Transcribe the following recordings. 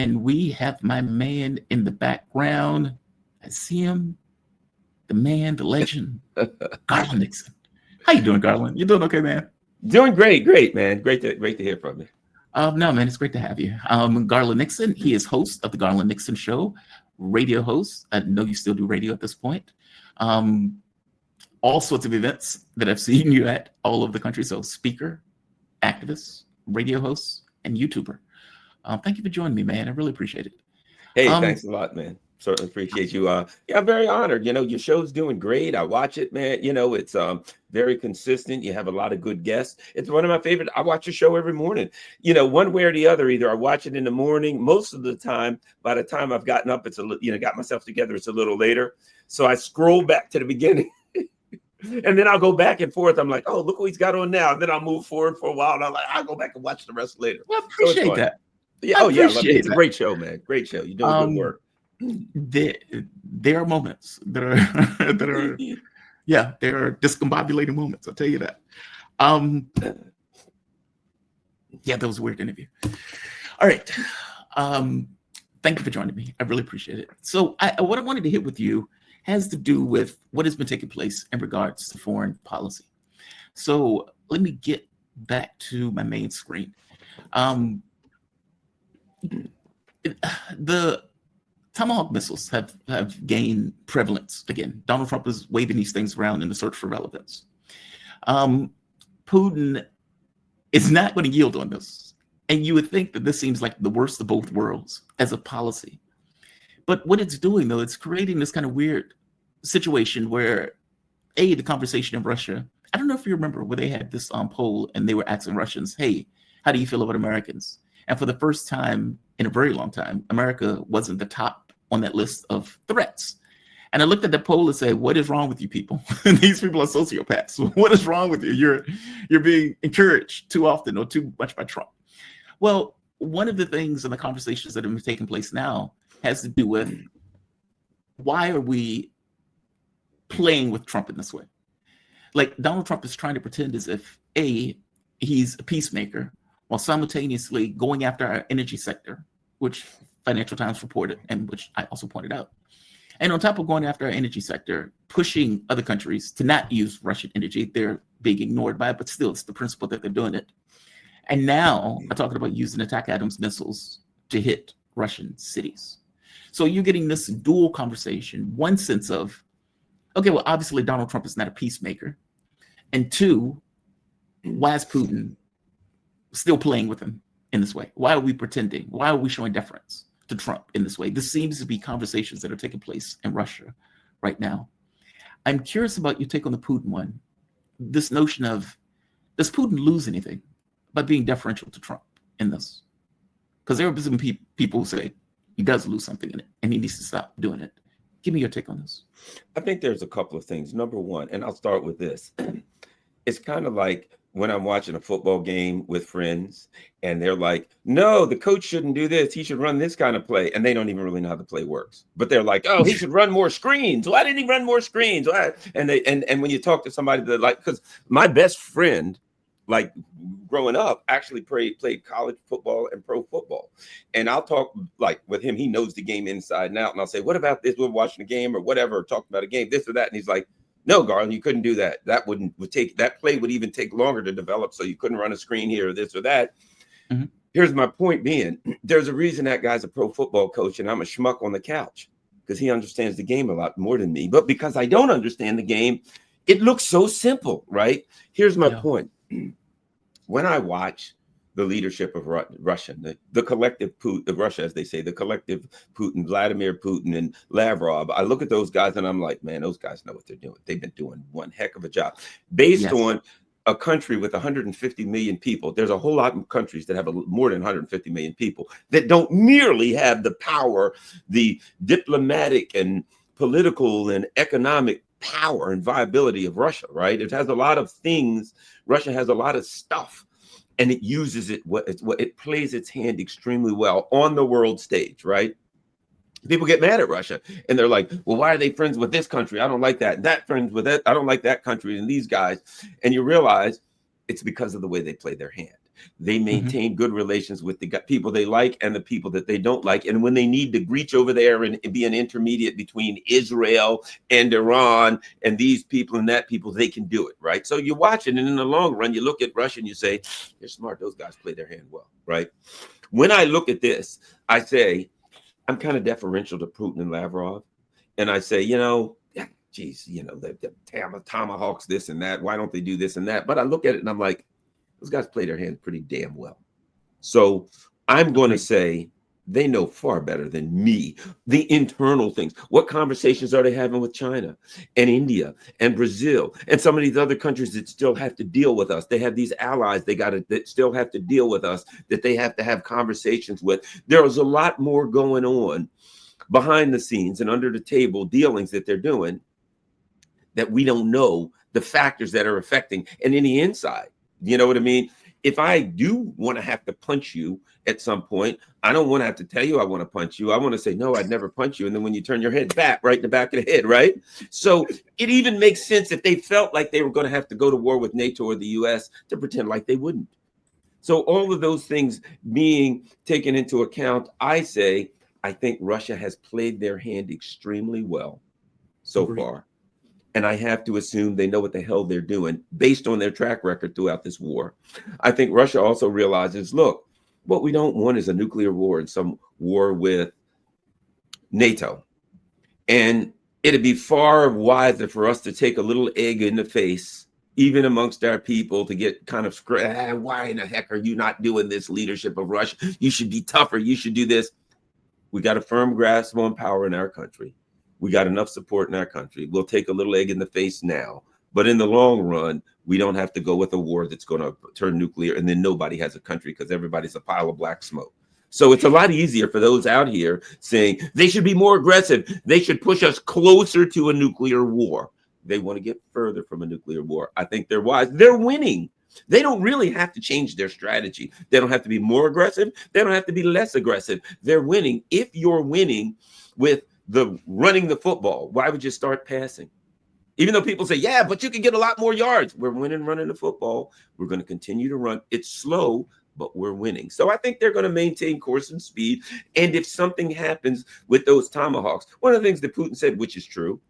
And we have my man in the background. I see him, the man, the legend, Garland Nixon. How you doing, Garland? You doing okay, man? Doing great, man. Great to hear from you. No, man, it's great to have you. Garland Nixon, he is host of the Garland Nixon Show, radio host. I know you still do radio at this point. All sorts of events that I've seen you at all over the country. So speaker, activist, radio host, and YouTuber. Thank you for joining me, man. I really appreciate it. Hey, thanks a lot, man. Certainly appreciate you. Yeah, I'm very honored. Your show's doing great. I watch it, man. It's very consistent. You have a lot of good guests. It's one of my favorite. I watch your show every morning. One way or the other. Either I watch it in the morning. Most of the time, by the time I've gotten up, it's got myself together. It's a little later. So I scroll back to the beginning. And then I'll go back and forth. I'm like, oh, look what he's got on now. And then I'll move forward for a while. And I'll go back and watch the rest later. Well, I appreciate that. Yeah, I appreciate it's a great show, man. Great show. You're doing good work. There are moments that are yeah, there are discombobulating moments. I'll tell you that. Yeah, that was a weird interview. All right. Thank you for joining me. I really appreciate it. So what I wanted to hit with you has to do with what has been taking place in regards to foreign policy. So let me get back to my main screen. The Tomahawk missiles have gained prevalence again. Donald Trump is waving these things around in the search for relevance. Putin is not going to yield on this. And you would think that this seems like the worst of both worlds as a policy. But what it's doing, though, it's creating this kind of weird situation where, the conversation in Russia, I don't know if you remember where they had this poll and they were asking Russians, hey, how do you feel about Americans? And for the first time in a very long time, America wasn't the top on that list of threats. And I looked at the poll and said, what is wrong with you people? These people are sociopaths. What is wrong with you? You're being encouraged too often or too much by Trump. Well, one of the things in the conversations that have been taking place now has to do with why are we playing with Trump in this way? Like Donald Trump is trying to pretend as if he's a peacemaker while simultaneously going after our energy sector, which Financial Times reported and which I also pointed out. And on top of going after our energy sector, pushing other countries to not use Russian energy, they're being ignored by it, but still it's the principle that they're doing it. And now I'm talking about using attack Adams missiles to hit Russian cities. So you're getting this dual conversation, one sense of, okay, well, obviously Donald Trump is not a peacemaker. And two, why is Putin still playing with him in this way? Why are we pretending? Why are we showing deference to Trump in this way? This seems to be conversations that are taking place in Russia right now. I'm curious about your take on the Putin one. This notion of, does Putin lose anything by being deferential to Trump in this? Because there are some people who say he does lose something in it and he needs to stop doing it. Give me your take on this. I think there's a couple of things. Number one, and I'll start with this. It's kind of like when I'm watching a football game with friends and they're like, no, the coach shouldn't do this. He should run this kind of play. And they don't even really know how the play works. But they're like, oh, he should run more screens. Why didn't he run more screens? Why? And when you talk to somebody that because my best friend, like growing up, actually played college football and pro football. And I'll talk like with him. He knows the game inside and out. And I'll say, what about this? We're watching a game or whatever, or talking about a game, this or that. And he's like, no, Garland, you couldn't do that. That play would even take longer to develop. So you couldn't run a screen here or this or that. Mm-hmm. Here's my point being, there's a reason that guy's a pro football coach and I'm a schmuck on the couch because he understands the game a lot more than me. But because I don't understand the game, it looks so simple, right? Here's my point. When I watch the leadership of Russia, the collective Putin of Russia, as they say, the collective Putin, Vladimir Putin and Lavrov, I look at those guys and I'm like, man, those guys know what they're doing. They've been doing one heck of a job based on a country with 150 million people. There's a whole lot of countries that have more than 150 million people that don't nearly have the power, the diplomatic and political and economic power and viability of Russia, right? It has a lot of things. Russia has a lot of stuff. And it uses it, it plays its hand extremely well on the world stage, right? People get mad at Russia and they're like, well, why are they friends with this country? I don't like that. That friends with that. I don't like that country and these guys. And you realize it's because of the way they play their hand. They Mhm. maintain good relations with the people they like and the people that they don't like. And when they need to reach over there and be an intermediate between Israel and Iran and these people and that people, they can do it, right? So you watch it, and in the long run, you look at Russia and you say, they're smart. Those guys play their hand well, right? When I look at this, I say, I'm kind of deferential to Putin and Lavrov. And I say, yeah, geez, the tomahawks, this and that. Why don't they do this and that? But I look at it and I'm like, those guys play their hand pretty damn well. So I'm going to Agreed. say they know far better than me the internal things. What conversations are they having with China and India and Brazil and some of these other countries that still have to deal with us? They have these allies that still have to deal with us, that they have to have conversations with. There's a lot more going on behind the scenes and under the table dealings that they're doing that we don't know the factors that are affecting, and in the inside. You know what I mean? If I do want to have to punch you at some point, I don't want to have to tell you I want to punch you. I want to say, no, I'd never punch you. And then when you turn your head back, right in the back of the head, right? So it even makes sense if they felt like they were going to have to go to war with NATO or the US to pretend like they wouldn't. So all of those things being taken into account, I think Russia has played their hand extremely well so Agreed. far. And I have to assume they know what the hell they're doing based on their track record throughout this war. I think Russia also realizes, look, what we don't want is a nuclear war and some war with NATO. And it'd be far wiser for us to take a little egg in the face, even amongst our people, to get kind of, why in the heck are you not doing this, leadership of Russia? You should be tougher. You should do this. We got a firm grasp on power in our country. We got enough support in our country. We'll take a little egg in the face now. But in the long run, we don't have to go with a war that's going to turn nuclear and then nobody has a country because everybody's a pile of black smoke. So it's a lot easier for those out here saying they should be more aggressive. They should push us closer to a nuclear war. They want to get further from a nuclear war. I think they're wise. They're winning. They don't really have to change their strategy. They don't have to be more aggressive. They don't have to be less aggressive. They're winning. If you're winning with the running the football, why would you start passing? Even though people say, yeah, but you can get a lot more yards. We're winning running the football. We're going to continue to run. It's slow, but we're winning. So I think they're going to maintain course and speed. And if something happens with those tomahawks, one of the things that Putin said, which is true,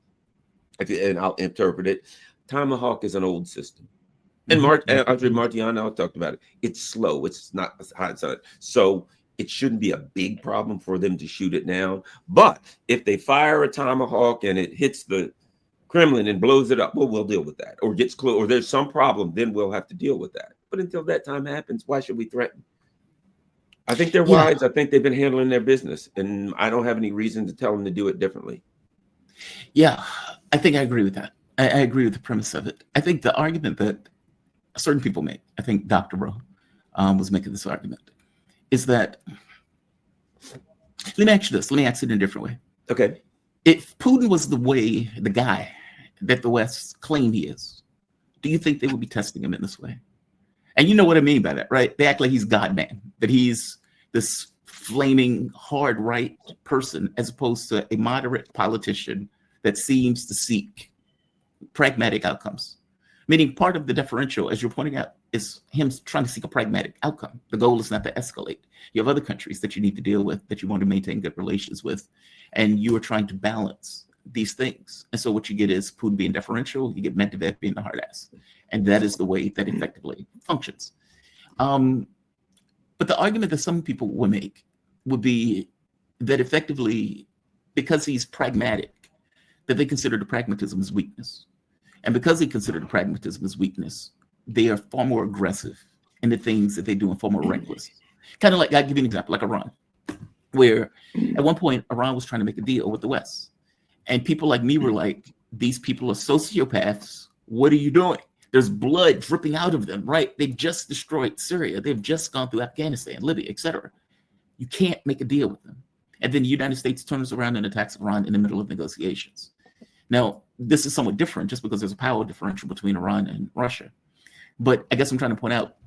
and I'll interpret it, tomahawk is an old system. And Andre Martiano talked about it. It's slow. It's not as hot as it. So it shouldn't be a big problem for them to shoot it down. But if they fire a tomahawk and it hits the Kremlin and blows it up, well, we'll deal with that. Or gets close, or there's some problem, then we'll have to deal with that. But until that time happens, why should we threaten? I think they're wise. I think they've been handling their business, and I don't have any reason to tell them to do it differently. Yeah, I think I agree with that. I agree with the premise of it. I think the argument that certain people make, I think Dr. Rowe was making this argument, is that, let me ask you this, let me ask it in a different way. Okay. If Putin was the guy that the West claimed he is, do you think they would be testing him in this way? And you know what I mean by that, right? They act like he's God-man, that he's this flaming hard right person as opposed to a moderate politician that seems to seek pragmatic outcomes. Meaning part of the differential, as you're pointing out, is him trying to seek a pragmatic outcome. The goal is not to escalate. You have other countries that you need to deal with, that you want to maintain good relations with, and you are trying to balance these things. And so what you get is Putin being deferential, you get Medvedev being the hard ass. And that is the way that effectively functions. But the argument that some people would make would be that effectively, because he's pragmatic, that they consider the pragmatism as weakness. And because they consider the pragmatism as weakness, they are far more aggressive in the things that they do and far more reckless. Kind of like, I'll give you an example, like Iran, where at one point, Iran was trying to make a deal with the West. And people like me were like, these people are sociopaths. What are you doing? There's blood dripping out of them, right? They've just destroyed Syria. They've just gone through Afghanistan, Libya, etc. You can't make a deal with them. And then the United States turns around and attacks Iran in the middle of negotiations. Now, this is somewhat different just because there's a power differential between Iran and Russia. But I guess I'm trying to point out,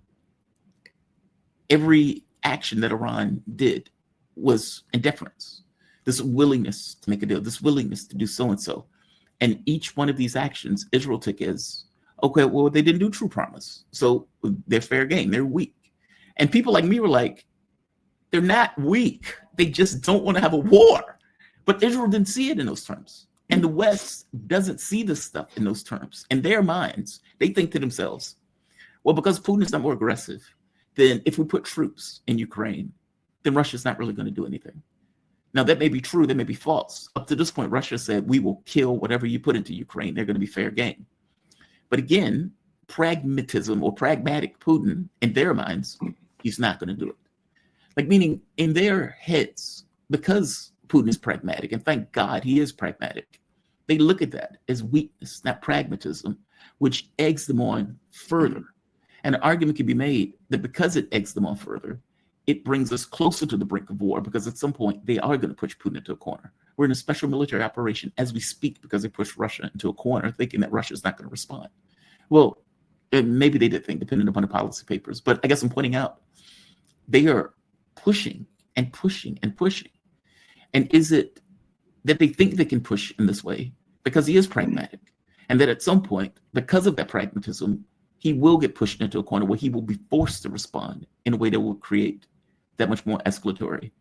every action that Iran did was in deference. This willingness to make a deal, this willingness to do so-and-so. And each one of these actions, Israel took as, okay, well, they didn't do true promise. So they're fair game, they're weak. And people like me were like, they're not weak. They just don't want to have a war. But Israel didn't see it in those terms. And the West doesn't see this stuff in those terms. In their minds, they think to themselves, well, because Putin is not more aggressive, then if we put troops in Ukraine, then Russia's not really going to do anything. Now, that may be true, that may be false. Up to this point, Russia said, we will kill whatever you put into Ukraine. They're going to be fair game. But again, pragmatism or pragmatic Putin, in their minds, he's not going to do it. Like, meaning in their heads, because Putin is pragmatic, and thank God he is pragmatic, they look at that as weakness, not pragmatism, which eggs them on further. And an argument can be made that because it eggs them on further, it brings us closer to the brink of war, because at some point they are going to push Putin into a corner. We're in a special military operation as we speak because they pushed Russia into a corner, thinking that Russia is not going to respond. Well, maybe they did think, depending upon the policy papers. But I guess I'm pointing out, they are pushing and pushing and pushing. And is it that they think they can push in this way because he is pragmatic, and that at some point, because of that pragmatism, he will get pushed into a corner where he will be forced to respond in a way that will create that much more escalatory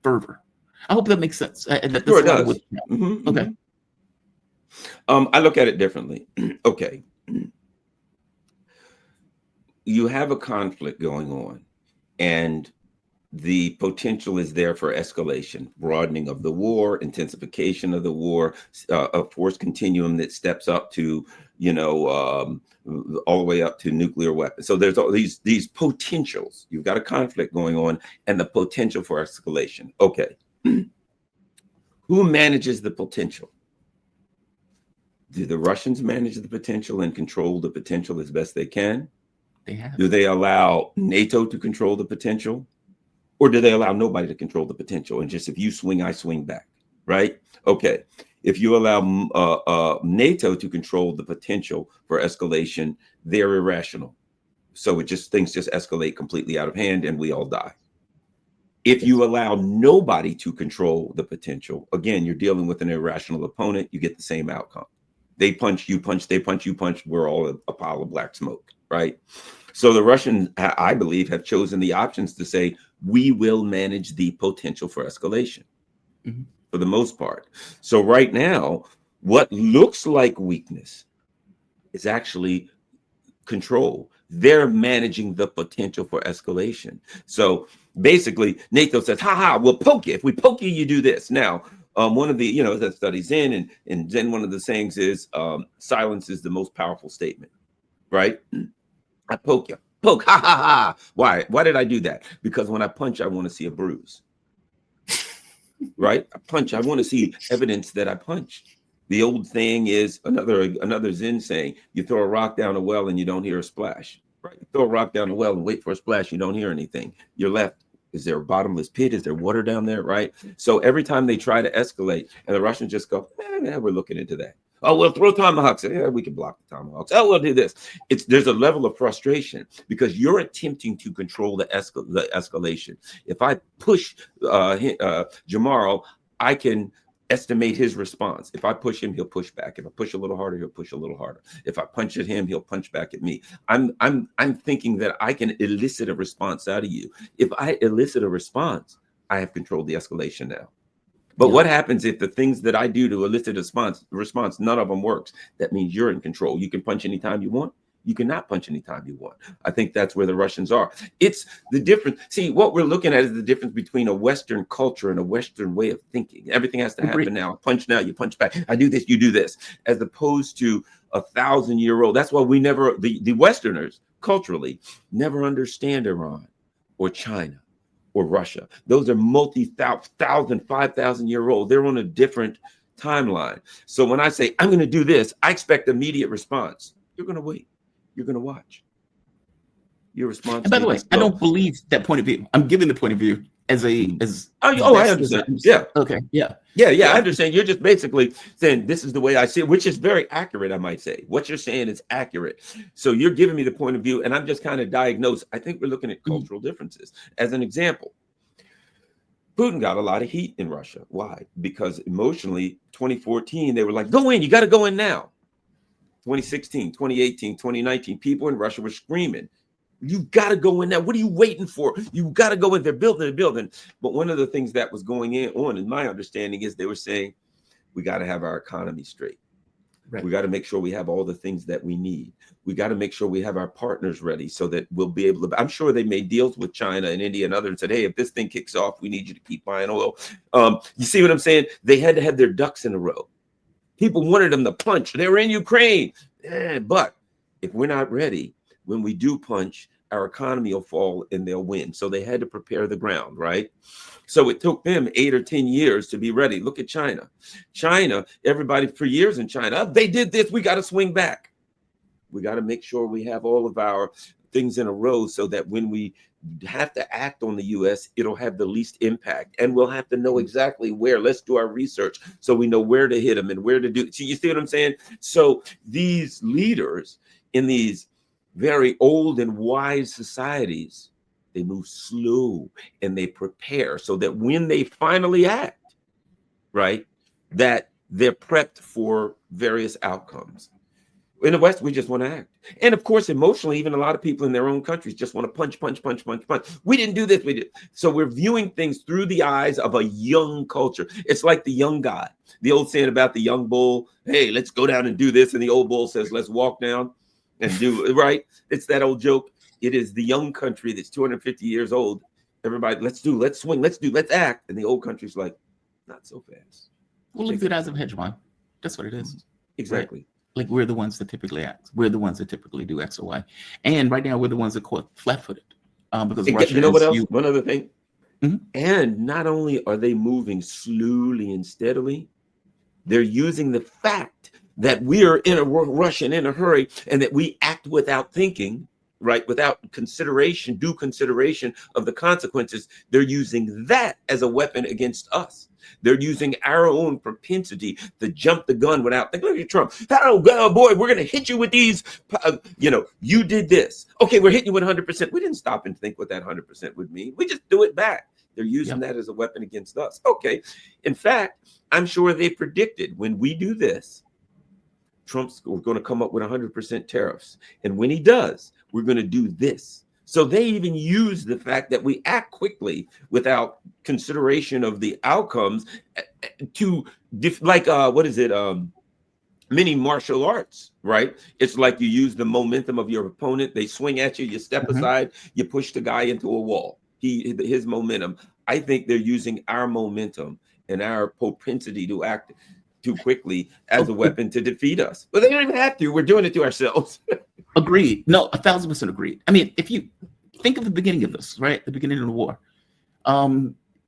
fervor? I hope that makes sense. Sure, it does. Okay. I look at it differently. Okay. You have a conflict going on, and the potential is there for escalation, broadening of the war, intensification of the war, a force continuum that steps up to, all the way up to nuclear weapons. So there's all these potentials. You've got a conflict going on and the potential for escalation. Okay. Who manages the potential? Do the Russians manage the potential and control the potential as best they can? They have. Do they allow NATO to control the potential? Or do they allow nobody to control the potential? And just if you swing, I swing back, right? Okay. If you allow NATO to control the potential for escalation, they're irrational. So things just escalate completely out of hand and we all die. If you allow nobody to control the potential, again, you're dealing with an irrational opponent, you get the same outcome. They punch, you punch, they punch, you punch, we're all a pile of black smoke, right? So the Russians, I believe, have chosen the options to say, we will manage the potential for escalation for the most part. So right now, what looks like weakness is actually control. They're managing the potential for escalation. So basically, NATO says, we'll poke you. If we poke you, you do this. Now, one of the, that studies in, and then one of the sayings is silence is the most powerful statement, right? I poke you. Poke, ha, ha, ha. Why? Why did I do that? Because when I punch, I want to see a bruise, right? I punch, I want to see evidence that I punched. The old thing is another Zen saying, you throw a rock down a well and you don't hear a splash, right? You throw a rock down a well and wait for a splash, you don't hear anything. You're left. Is there a bottomless pit? Is there water down there, right? So every time they try to escalate, and the Russians just go, we're looking into that. Oh, we'll throw tomahawks. Yeah, we can block the tomahawks. Oh, we'll do this. There's a level of frustration because you're attempting to control the escalation. If I push Jamaro, I can estimate his response. If I push him, he'll push back. If I push a little harder, he'll push a little harder. If I punch at him, he'll punch back at me. I'm thinking that I can elicit a response out of you. If I elicit a response, I have controlled the escalation now. But what happens if the things that I do to elicit a response, none of them works? That means you're in control. You can punch anytime you want. You cannot punch anytime you want. I think that's where the Russians are. It's the difference. See, what we're looking at is the difference between a Western culture and a Western way of thinking. Everything has to happen now. Punch now, you punch back. I do this, you do this. As opposed to 1,000-year-old. That's why we never, the Westerners, culturally, never understand Iran or China or Russia. Those are multi-thousand, 5,000-year-old. They're on a different timeline. So when I say, I'm going to do this, I expect immediate response. You're going to wait. You're going to watch. Your response. And by the way, I don't believe that point of view. I'm giving the point of view as I understand. Yeah. Okay. Yeah. I understand. You're just basically saying this is the way I see it, which is very accurate, I might say. What you're saying is accurate. So you're giving me the point of view, and I'm just kind of diagnosed. I think we're looking at cultural differences. As an example, Putin got a lot of heat in Russia. Why? Because emotionally, 2014, they were like, go in, you got to go in now. 2016, 2018, 2019, people in Russia were screaming, You've got to go in there. What are you waiting for? You've got to go in there, building. But one of the things that was going on, in my understanding, is they were saying, we got to have our economy straight. Right. We got to make sure we have all the things that we need. We got to make sure we have our partners ready so that we'll be able to. I'm sure they made deals with China and India and others and said, hey, if this thing kicks off, we need you to keep buying oil. You see what I'm saying? They had to have their ducks in a row. People wanted them to punch. They were in Ukraine. But if we're not ready, when we do punch, our economy will fall and they'll win. So they had to prepare the ground, right? So it took them 8 or 10 years to be ready. Look at China. China, everybody for years in China, they did this. We got to swing back. We got to make sure we have all of our things in a row so that when we have to act on the U.S., it'll have the least impact. And we'll have to know exactly where. Let's do our research so we know where to hit them and where to do. So you see what I'm saying? So these leaders in these very old and wise societies, they move slow and they prepare so that when they finally act, right, that they're prepped for various outcomes. In the West, we just want to act. And of course, emotionally, even a lot of people in their own countries just want to punch. We didn't do this, we did. So we're viewing things through the eyes of a young culture. It's like the young guy, the old saying about the young bull, hey, let's go down and do this. And the old bull says, let's walk down and do it, right? It's that old joke. It is the young country that's 250 years old. Everybody, let's swing, let's act. And the old country's like, not so fast. Well, look at the eyes of hegemon. That's what it is. Exactly. Right? Like we're the ones that typically act. We're the ones that typically do X or Y. And right now we're the ones that caught flat-footed. Because Russia, you know what else? One other thing. Mm-hmm. And not only are they moving slowly and steadily, they're using the fact that we are in a rush and in a hurry and that we act without thinking, right? Without due consideration of the consequences. They're using that as a weapon against us. They're using our own propensity to jump the gun without thinking. Look at Trump. Oh, boy, we're going to hit you with these. You did this. Okay, we're hitting you with 100%. We didn't stop and think what that 100% would mean. We just do it back. They're using that as a weapon against us. Okay. In fact, I'm sure they predicted when we do this, Trump's going to come up with 100% tariffs. And when he does, we're going to do this. So they even use the fact that we act quickly without consideration of the outcomes to mini martial arts, right? It's like you use the momentum of your opponent. They swing at you, you step aside, you push the guy into a wall. His momentum. I think they're using our momentum and our propensity to act too quickly as a weapon to defeat us. But they don't even have to. We're doing it to ourselves. Agreed. No, 1,000% agreed. I mean, if you think of the beginning of this, right? The beginning of the war,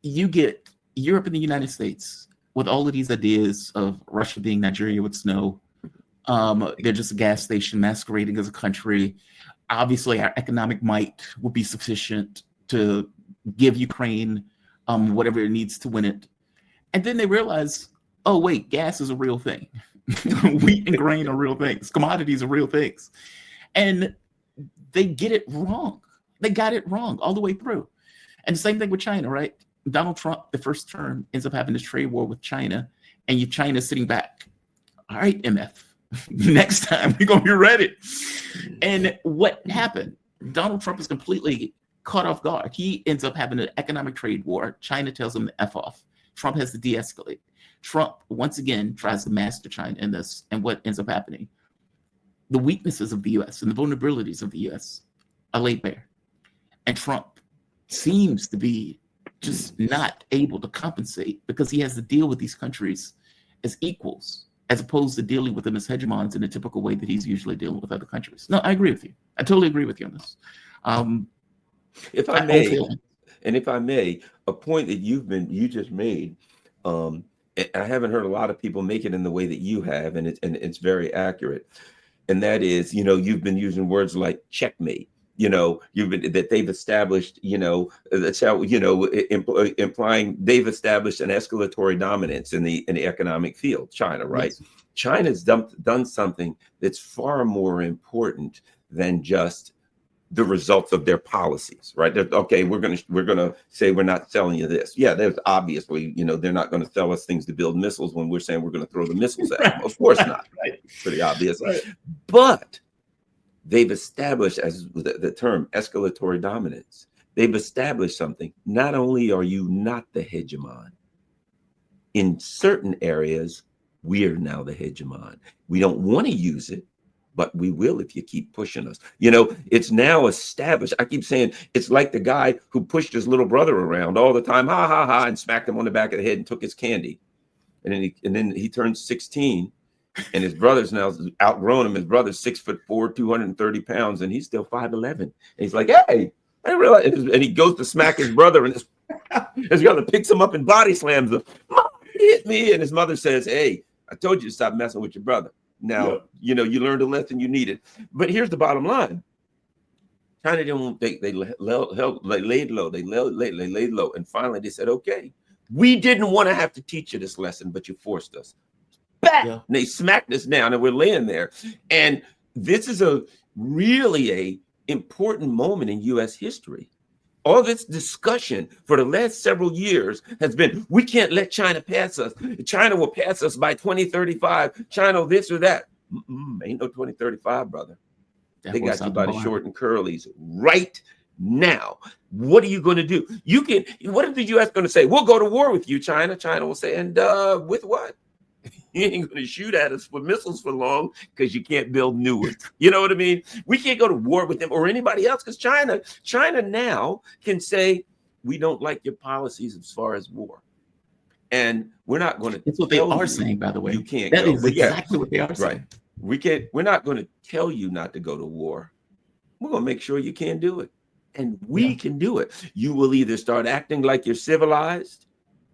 you get Europe and the United States with all of these ideas of Russia being Nigeria with snow. They're just a gas station masquerading as a country. Obviously, our economic might will be sufficient to give Ukraine whatever it needs to win it. And then they realize, oh, wait, gas is a real thing. Wheat and grain are real things. Commodities are real things. And they get it wrong. They got it wrong all the way through. And the same thing with China, right? Donald Trump, the first term, ends up having this trade war with China, and China's sitting back. All right, MF, next time we're going to be ready. And what happened? Donald Trump is completely caught off guard. He ends up having an economic trade war. China tells him to F off. Trump has to de-escalate. Trump, once again, tries to master China in this. And what ends up happening? The weaknesses of the U.S. and the vulnerabilities of the U.S. are laid bare. And Trump seems to be just not able to compensate because he has to deal with these countries as equals, as opposed to dealing with them as hegemons in a typical way that he's usually dealing with other countries. No, I agree with you. I totally agree with you on this. If I may, a point that you just made, I haven't heard a lot of people make it in the way that you have, and it's very accurate. And that is, you've been using words like checkmate. That they've established, that's how, implying they've established an escalatory dominance in the economic field, China, right? Yes. China's done something that's far more important than just the results of their policies, right? Okay, we're gonna say we're not selling you this. Yeah, there's obviously, they're not going to sell us things to build missiles when we're saying we're going to throw the missiles at them. Of course not. Right. Pretty obvious. Right. But they've established, as the term escalatory dominance, they've established something. Not only are you not the hegemon, in certain areas, we're now the hegemon. We don't want to use it, but we will if you keep pushing us. You know, it's now established. I keep saying it's like the guy who pushed his little brother around all the time, ha ha ha, and smacked him on the back of the head and took his candy. And then he turns 16, and his brother's now outgrown him. His brother's 6'4", 230 pounds, and he's still 5'11". And he's like, hey, I didn't realize. And he goes to smack his brother, and his brother picks him up and body slams him. Mom, you hit me. And his mother says, hey, I told you to stop messing with your brother. Now, you know, you learned a lesson you needed. But here's the bottom line. China didn't, they laid low. They laid low. And finally they said, okay, we didn't want to have to teach you this lesson, but you forced us. Back. Yeah. And they smacked us down, and we're laying there. And this is really a important moment in U.S. history. All this discussion for the last several years has been, we can't let China pass us. China will pass us by 2035. China this or that. Ain't no 2035, brother. They got you by the short and curlies right now. What are you going to do? What if the U.S. going to say, we'll go to war with you, China? China will say, and with what? You ain't going to shoot at us with missiles for long because you can't build new ones. You know what I mean? We can't go to war with them or anybody else because China now can say, we don't like your policies as far as war. And we're not going to. That's what they are saying, by the way. You can't. That is exactly what they are saying. Right. We're not going to tell you not to go to war. We're going to make sure you can't do it. And we can do it. You will either start acting like you're civilized,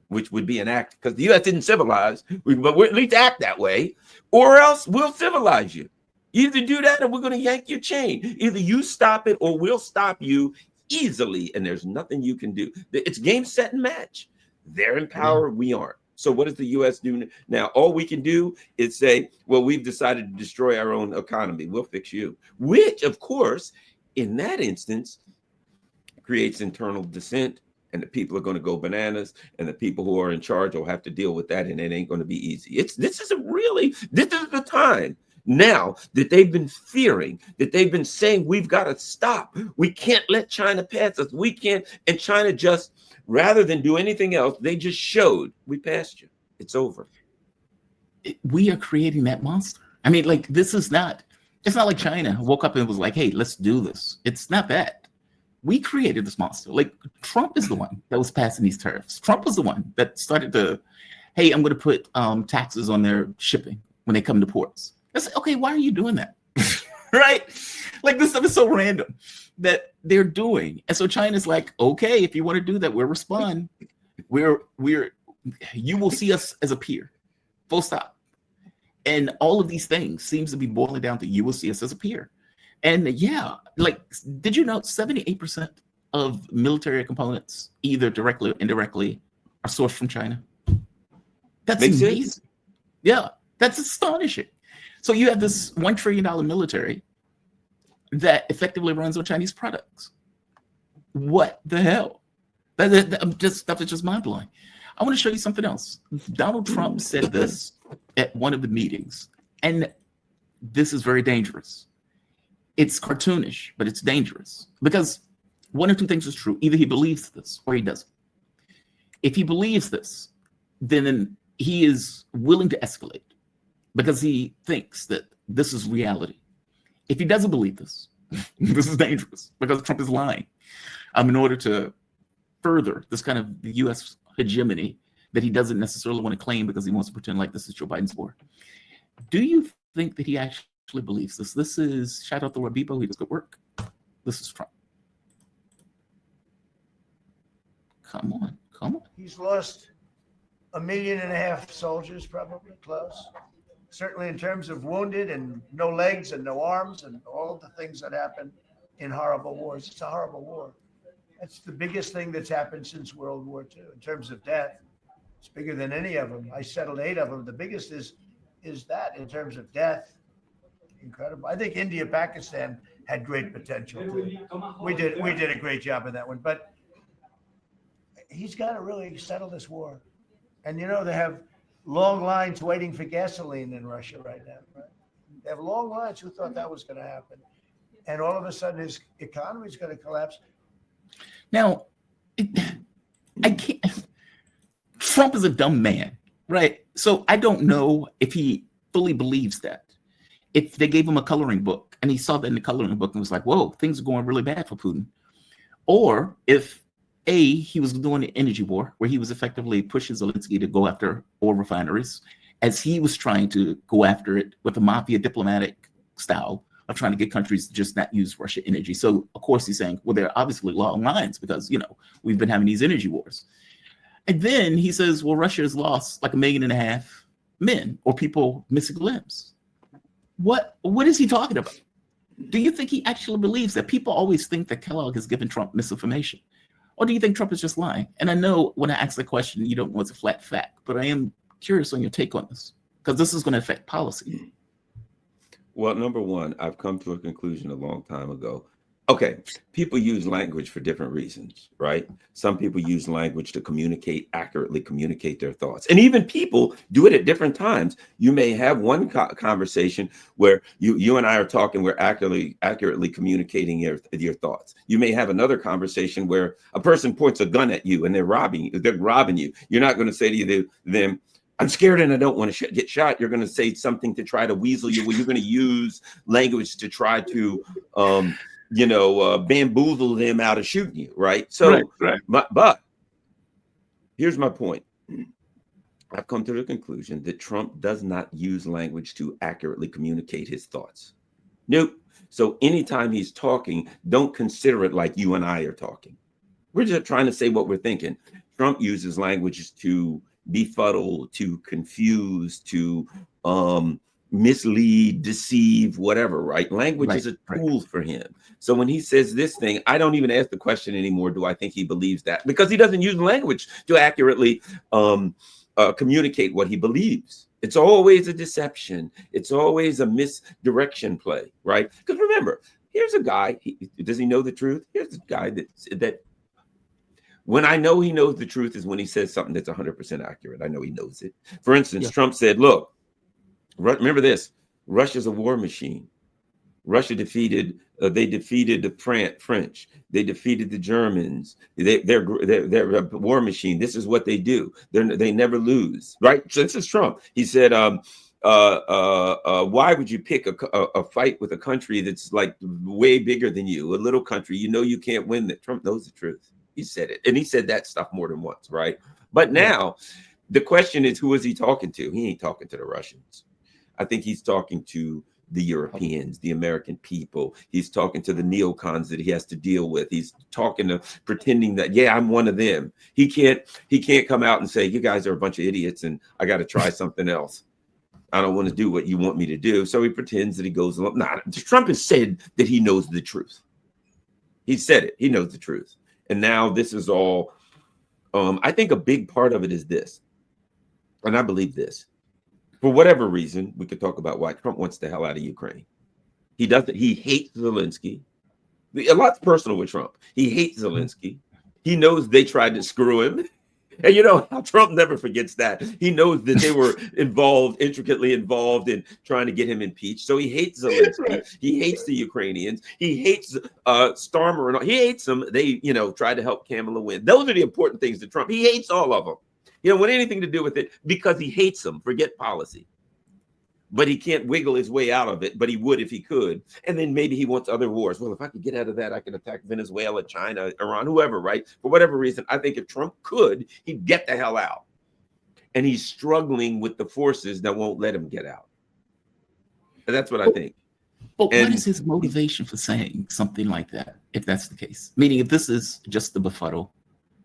which would be an act, because the U.S. didn't civilize, but we're at least act that way, or else we'll civilize you. Either do that or we're going to yank your chain. Either you stop it or we'll stop you easily, and there's nothing you can do. It's game, set, and match. They're in power, we aren't. So what does the U.S. do now? All we can do is say, well, we've decided to destroy our own economy. We'll fix you, which, of course, in that instance, creates internal dissent. And the people are going to go bananas, and the people who are in charge will have to deal with that, and it ain't going to be easy. This is the time now that they've been fearing, that they've been saying, we've got to stop. We can't let China pass us. We can't. And China just, rather than do anything else, they just showed, we passed you. It's over. We are creating that monster. I mean, like, it's not like China woke up and was like, hey, let's do this. It's not that. We created this monster. Like, Trump is the one that was passing these tariffs. Trump was the one that started to, hey, I'm going to put taxes on their shipping when they come to ports. I said, okay, why are you doing that? Right? Like, this stuff is so random that they're doing. And so China's like, okay, if you want to do that, we'll respond. You will see us as a peer. Full stop. And all of these things seems to be boiling down to you will see us as a peer. And yeah, like, did you know 78% of military components, either directly or indirectly, are sourced from China? That's amazing. Sense. Yeah, that's astonishing. So you have this $1 trillion military that effectively runs on Chinese products. What the hell? Stuff is just mind-blowing. I want to show you something else. Donald Trump said this at one of the meetings, and this is very dangerous. It's cartoonish, but it's dangerous because one or two things is true. Either he believes this or he doesn't. If he believes this, then he is willing to escalate because he thinks that this is reality. If he doesn't believe this, this is dangerous because Trump is lying in order to further this kind of U.S. hegemony that he doesn't necessarily want to claim because he wants to pretend like this is Joe Biden's war. Do you think that he actually believes this? This is, shout out to Rabibo, he does good work. This is Trump. Come on. He's lost 1.5 million soldiers, probably close. Certainly in terms of wounded and no legs and no arms and all of the things that happen in horrible wars. It's a horrible war. It's the biggest thing that's happened since World War II in terms of death. It's bigger than any of them. I settled 8 of them. The biggest is that in terms of death. Incredible. I think India, Pakistan had great potential too. We did a great job in that one, but he's got to really settle this war. And you know, they have long lines waiting for gasoline in Russia right now. Right? They have long lines. Who thought that was going to happen? and all of a sudden his economy is going to collapse. Now, I can't. Trump is a dumb man, right? So I don't know if he fully believes that. If they gave him a coloring book and he saw that in the coloring book and was like, whoa, things are going really bad for Putin. Or if he was doing an energy war where he was effectively pushing Zelensky to go after oil refineries as he was trying to go after it with a mafia diplomatic style of trying to get countries to just not use Russian energy. So of course he's saying, well, there are obviously long lines because, we've been having these energy wars. And then he says, well, Russia has lost like 1.5 million men or people missing limbs. What is he talking about? Do you think he actually believes that? People always think that Kellogg has given Trump misinformation. Or do you think Trump is just lying? And I know when I ask the question, you don't know it's a flat fact, but I am curious on your take on this because this is going to affect policy. Well, number one, I've come to a conclusion a long time ago. Okay, people use language for different reasons, right? Some people use language to accurately communicate their thoughts. And even people do it at different times. You may have one conversation where you and I are talking, we're accurately communicating your thoughts. You may have another conversation where a person points a gun at you and they're robbing you. You're not going to say to them, I'm scared and I don't want to get shot. You're going to say something to try to weasel you. Well, you're going to use language to try to bamboozle them out of shooting you, right? So, right. But here's my point. I've come to the conclusion that Trump does not use language to accurately communicate his thoughts. Nope. So anytime he's talking, don't consider it like you and I are talking. We're just trying to say what we're thinking. Trump uses language to befuddle, to confuse, to mislead, deceive, whatever, right? Language is a tool for him. So when he says this thing, I don't even ask the question anymore, do I think he believes that? Because he doesn't use language to accurately communicate what he believes. It's always a deception. It's always a misdirection play, right? Because remember, here's a guy, does he know the truth? Here's a guy that when I know he knows the truth is when he says something that's 100% accurate. I know he knows it. For instance, Trump said, look, remember this, Russia's a war machine. Russia defeated the French. They defeated the Germans. They're a war machine. This is what they do. They never lose, right? So this is Trump. He said, why would you pick a fight with a country that's like way bigger than you, a little country? You know you can't win that. Trump knows the truth. He said it. And he said that stuff more than once, right? But now the question is, who is he talking to? He ain't talking to the Russians. I think he's talking to the Europeans, the American people. He's talking to the neocons that he has to deal with. He's talking to pretending that, I'm one of them. He can't come out and say, you guys are a bunch of idiots and I got to try something else. I don't want to do what you want me to do. So he pretends that he goes along. Nah, Trump has said that he knows the truth. He said it. He knows the truth. And now this is all, I think a big part of it is this, and I believe this. For whatever reason, we could talk about why Trump wants the hell out of Ukraine. He doesn't. He hates Zelensky. A lot's personal with Trump. He hates Zelensky. He knows they tried to screw him. And you know how Trump never forgets that. He knows that they were intricately involved in trying to get him impeached. So he hates Zelensky. He hates the Ukrainians. He hates Starmer and all. He hates them. They, tried to help Kamala win. Those are the important things to Trump. He hates all of them. He don't want anything to do with it because he hates them. Forget policy. But he can't wiggle his way out of it, but he would if he could. And then maybe he wants other wars. Well, if I could get out of that, I could attack Venezuela, China, Iran, whoever, right? For whatever reason, I think if Trump could, he'd get the hell out. And he's struggling with the forces that won't let him get out. And that's what I think. But what is his motivation for saying something like that, if that's the case? Meaning, if this is just to befuddle,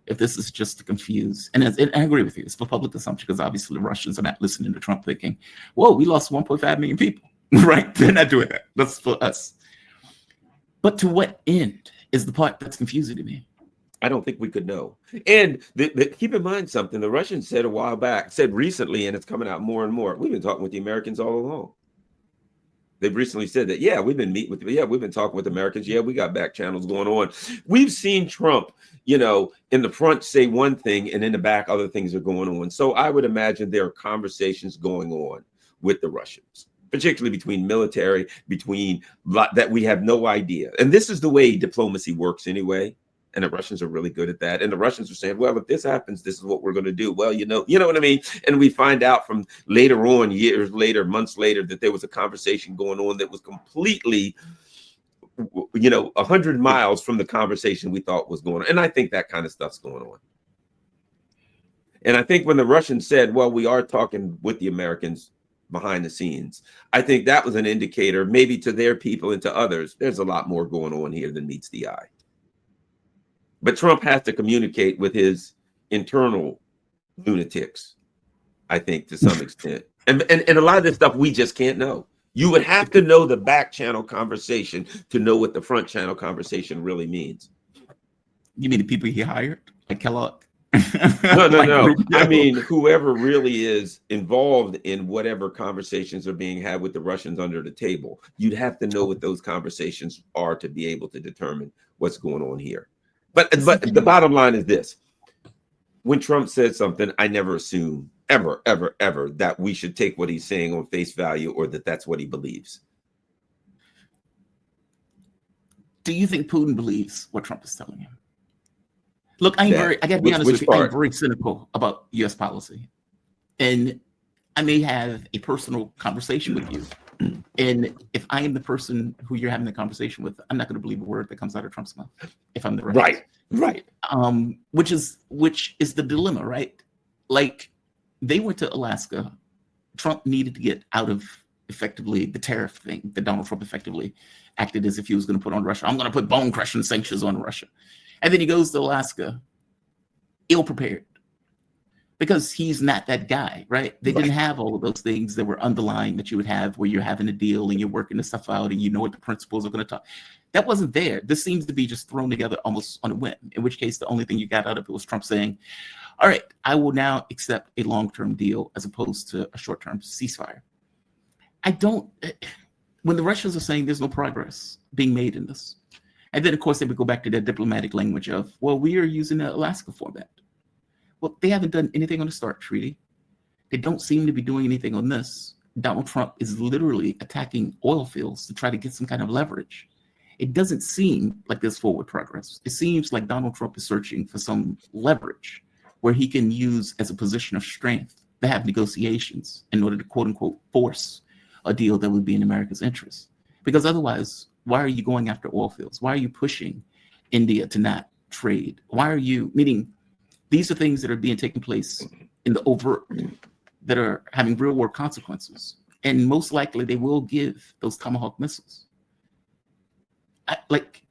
if this is just to confuse, and I agree with you, it's for public consumption because obviously the Russians are not listening to Trump thinking, whoa, we lost 1.5 million people, right? They're not doing that. That's for us. But to what end is the part that's confusing to me? I don't think we could know. And keep in mind something, the Russians said recently, and it's coming out more and more, we've been talking with the Americans all along. They've recently said that, we've been meeting with we've been talking with Americans. We got back channels going on. We've seen Trump, in the front say one thing and in the back, other things are going on. So I would imagine there are conversations going on with the Russians. particularly between military, that we have no idea. And this is the way diplomacy works anyway. And the Russians are really good at that. And the Russians are saying, well, if this happens, this is what we're going to do. Well, you know what I mean? And we find out from later on, years later, months later, that there was a conversation going on that was completely, 100 miles from the conversation we thought was going on. And I think that kind of stuff's going on. And I think when the Russians said, well, we are talking with the Americans behind the scenes, I think that was an indicator, maybe to their people and to others, there's a lot more going on here than meets the eye. But Trump has to communicate with his internal lunatics, I think, to some extent. And a lot of this stuff we just can't know. You would have to know the back channel conversation to know what the front channel conversation really means. You mean the people he hired, like Kellogg? No. I mean, whoever really is involved in whatever conversations are being had with the Russians under the table, you'd have to know what those conversations are to be able to determine what's going on here. But the bottom line is this. When Trump said something, I never assume ever that we should take what he's saying on face value or that that's what he believes. Do you think Putin believes what Trump is telling him? Look, I got to be honest with you, I'm very cynical about U.S. policy. And I may have a personal conversation with you. And if I am the person who you're having the conversation with, I'm not going to believe a word that comes out of Trump's mouth. If I'm the right. Which is the dilemma, right? Like, they went to Alaska. Trump needed to get out of effectively the tariff thing that Donald Trump effectively acted as if he was going to put on Russia. I'm going to put bone crushing sanctions on Russia. And then he goes to Alaska, ill prepared, because he's not that guy, right? They didn't have all of those things that were underlying that you would have where you're having a deal and you're working the stuff out and you know what the principles are going to talk. That wasn't there. This seems to be just thrown together almost on a whim, in which case the only thing you got out of it was Trump saying, all right, I will now accept a long-term deal as opposed to a short-term ceasefire. When the Russians are saying there's no progress being made in this, and then, of course, they would go back to their diplomatic language of, well, we are using the Alaska format. Well, they haven't done anything on the START treaty. They don't seem to be doing anything on this. Donald Trump is literally attacking oil fields to try to get some kind of leverage. It doesn't seem like there's forward progress. It seems like Donald Trump is searching for some leverage where he can use as a position of strength to have negotiations in order to, quote unquote, force a deal that would be in America's interest. Because otherwise, why are you going after oil fields? Why are you pushing India to not trade? Why are you, meaning these are things that are being taken place in the overt that are having real world consequences. And most likely they will give those Tomahawk missiles.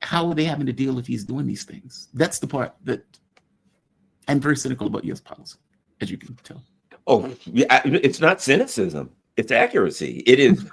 How are they having to deal if he's doing these things? That's the part that I'm very cynical about U.S. policy, as you can tell. Oh, yeah, it's not cynicism. It's accuracy. It is,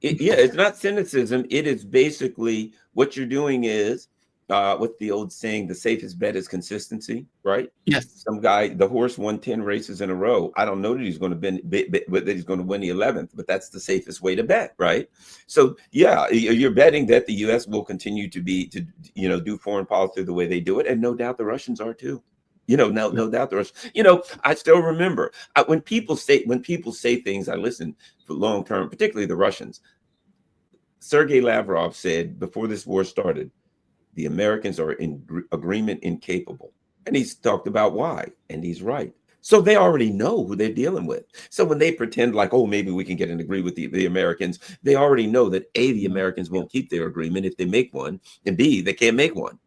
it's not cynicism. It is basically what you're doing is, what's the old saying? The safest bet is consistency, right? Yes. Some guy, the horse won 10 races in a row. I don't know that he's going to win the 11th, but that's the safest way to bet, right? So yeah, you're betting that the U.S. will continue to do foreign policy the way they do it, and no doubt the Russians are too. No doubt the Russians. I still remember when people say things, I listen for long term, particularly the Russians. Sergei Lavrov said before this war started, the Americans are in agreement incapable. And he's talked about why. And he's right. So they already know who they're dealing with. So when they pretend like, oh, maybe we can get an agreement with the Americans, they already know that A, the Americans won't keep their agreement if they make one, and B, they can't make one.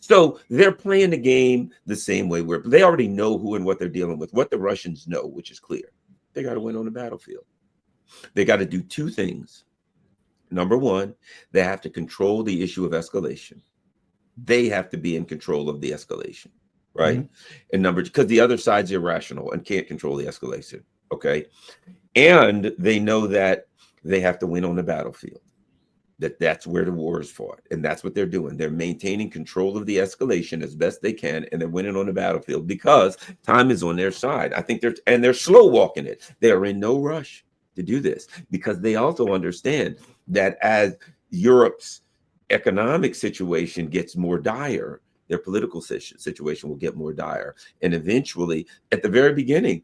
So they're playing the game the same way they already know who and what they're dealing with. What the Russians know, which is clear, they got to win on the battlefield. They got to do two things. Number one, they have to control the issue of escalation. They have to be in control of the escalation, right? Mm-hmm. And because the other side's irrational and can't control the escalation, okay? And they know that they have to win on the battlefield. That's where the war is fought. And that's what they're doing. They're maintaining control of the escalation as best they can, and they're winning on the battlefield because time is on their side. I think they're slow walking it. They are in no rush to do this because they also understand that as Europe's economic situation gets more dire, their political situation will get more dire. And eventually, at the very beginning,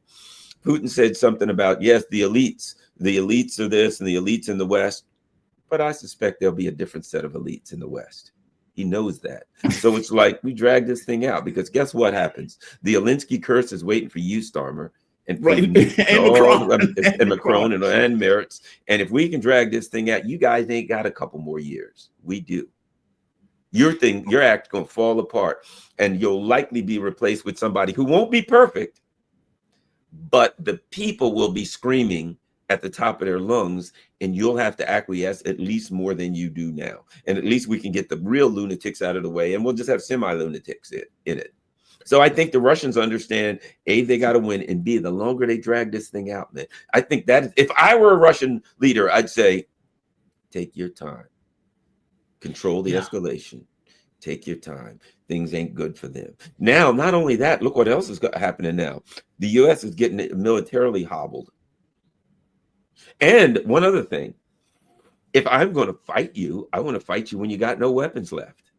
Putin said something about, yes, the elites, the elites are this and the elites in the West, but I suspect there'll be a different set of elites in the West. He knows that. So it's like we drag this thing out because guess what happens? The Alinsky curse is waiting for you, Starmer, and Right. and Macron and Merritz. And if we can drag this thing out, you guys ain't got a couple more years. We do. Your act going to fall apart, and you'll likely be replaced with somebody who won't be perfect, but the people will be screaming at the top of their lungs, and you'll have to acquiesce at least more than you do now. And at least we can get the real lunatics out of the way, and we'll just have semi-lunatics in it. So I think the Russians understand, A, they got to win, and B, the longer they drag this thing out, man, I think that if I were a Russian leader, I'd say, take your time. Control the escalation. Take your time. Things ain't good for them. Now, not only that, look what else is happening now. The U.S. is getting militarily hobbled. And one other thing, if I'm going to fight you, I want to fight you when you got no weapons left.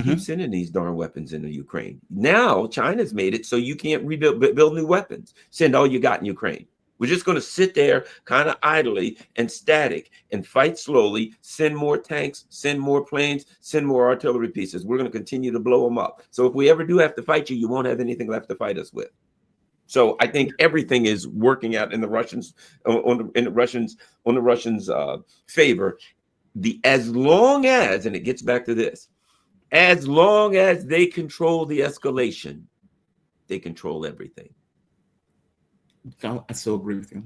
Keep sending these darn weapons into Ukraine. Now, China's made it so you can't build new weapons. Send all you got in Ukraine. We're just going to sit there kind of idly and static and fight slowly, send more tanks, send more planes, send more artillery pieces. We're going to continue to blow them up. So if we ever do have to fight you, you won't have anything left to fight us with. So I think everything is working out in the Russians favor. As long as, and it gets back to this, as long as they control the escalation, they control everything. I so agree with you.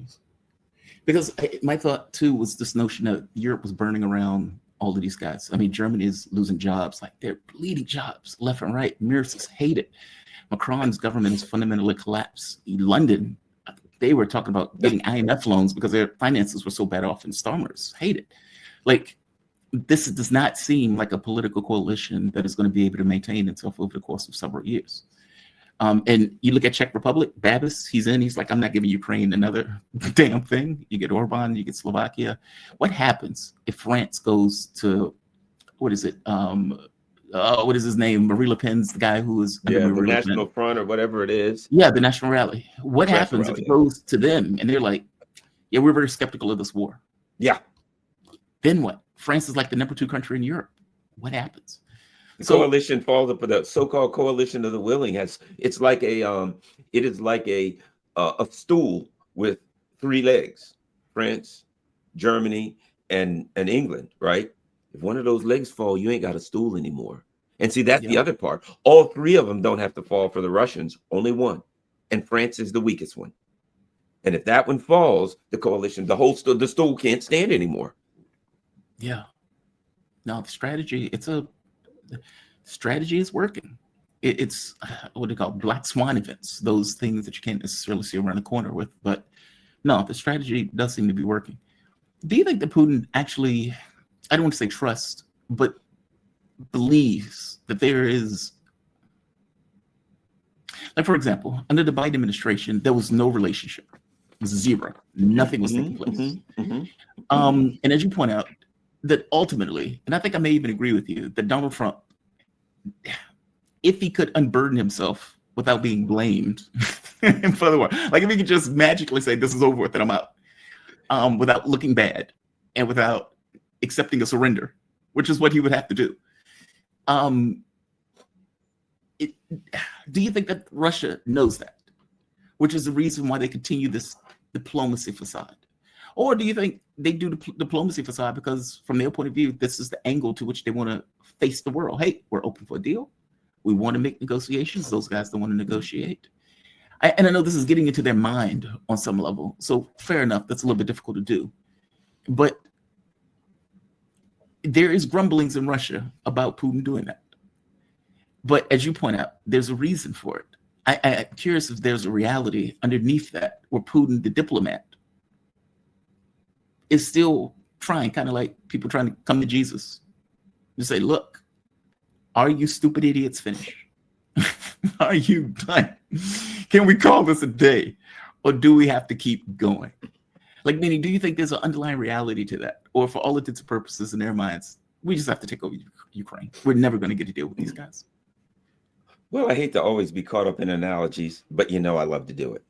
Because my thought too was this notion that Europe was burning around all of these guys. I mean, Germany is losing jobs, like they're bleeding jobs left and right. Nurses hate it. Macron's government has fundamentally collapsed. London, they were talking about getting IMF loans because their finances were so bad off, and Starmers hate it. Like, this does not seem like a political coalition that is going to be able to maintain itself over the course of several years. And you look at Czech Republic, Babis, he's like, I'm not giving Ukraine another damn thing. You get Orban, you get Slovakia. What happens if France goes to, what is it? What is his name? Marie Le Pen's the guy who is the National Front or whatever it is. Yeah, the National Rally. What happens if it goes to them and they're like, yeah, we're very skeptical of this war. Yeah. Then what? France is like the number 2 country in Europe. What happens? The coalition falls up. The so-called coalition of the willing it is like a stool with 3 legs: France, Germany, and England. Right? If one of those legs fall, you ain't got a stool anymore. And see, that's the other part. All 3 of them don't have to fall for the Russians. Only one, and France is the weakest one. And if that one falls, the coalition, the stool can't stand anymore. Yeah. No, the strategy is working. It's what they call black swan events, those things that you can't necessarily see around the corner with. But no, the strategy does seem to be working. Do you think that Putin actually, I don't want to say trust, but believes that there is, like, for example, under the Biden administration, there was no relationship. It was zero. Nothing was taking place. And as you point out, that ultimately, and I think I may even agree with you, that Donald Trump, if he could unburden himself without being blamed for the war, like if he could just magically say, this is over with and I'm out, without looking bad and without accepting a surrender, which is what he would have to do. Do you think that Russia knows that, which is the reason why they continue this diplomacy facade? Or do you think they do the diplomacy facade because, from their point of view, this is the angle to which they want to face the world? Hey, we're open for a deal. We want to make negotiations. Those guys don't want to negotiate. And I know this is getting into their mind on some level. So fair enough, that's a little bit difficult to do. But there is grumblings in Russia about Putin doing that. But as you point out, there's a reason for it. I'm curious if there's a reality underneath that where Putin, the diplomat, is still trying, kind of like people trying to come to Jesus and say, look, are you stupid idiots finished? Are you done? Can we call this a day? Or do we have to keep going? Like, meaning, do you think there's an underlying reality to that? Or for all intents and purposes in their minds, we just have to take over Ukraine. We're never going to get to deal with these guys. Well, I hate to always be caught up in analogies, but I love to do it.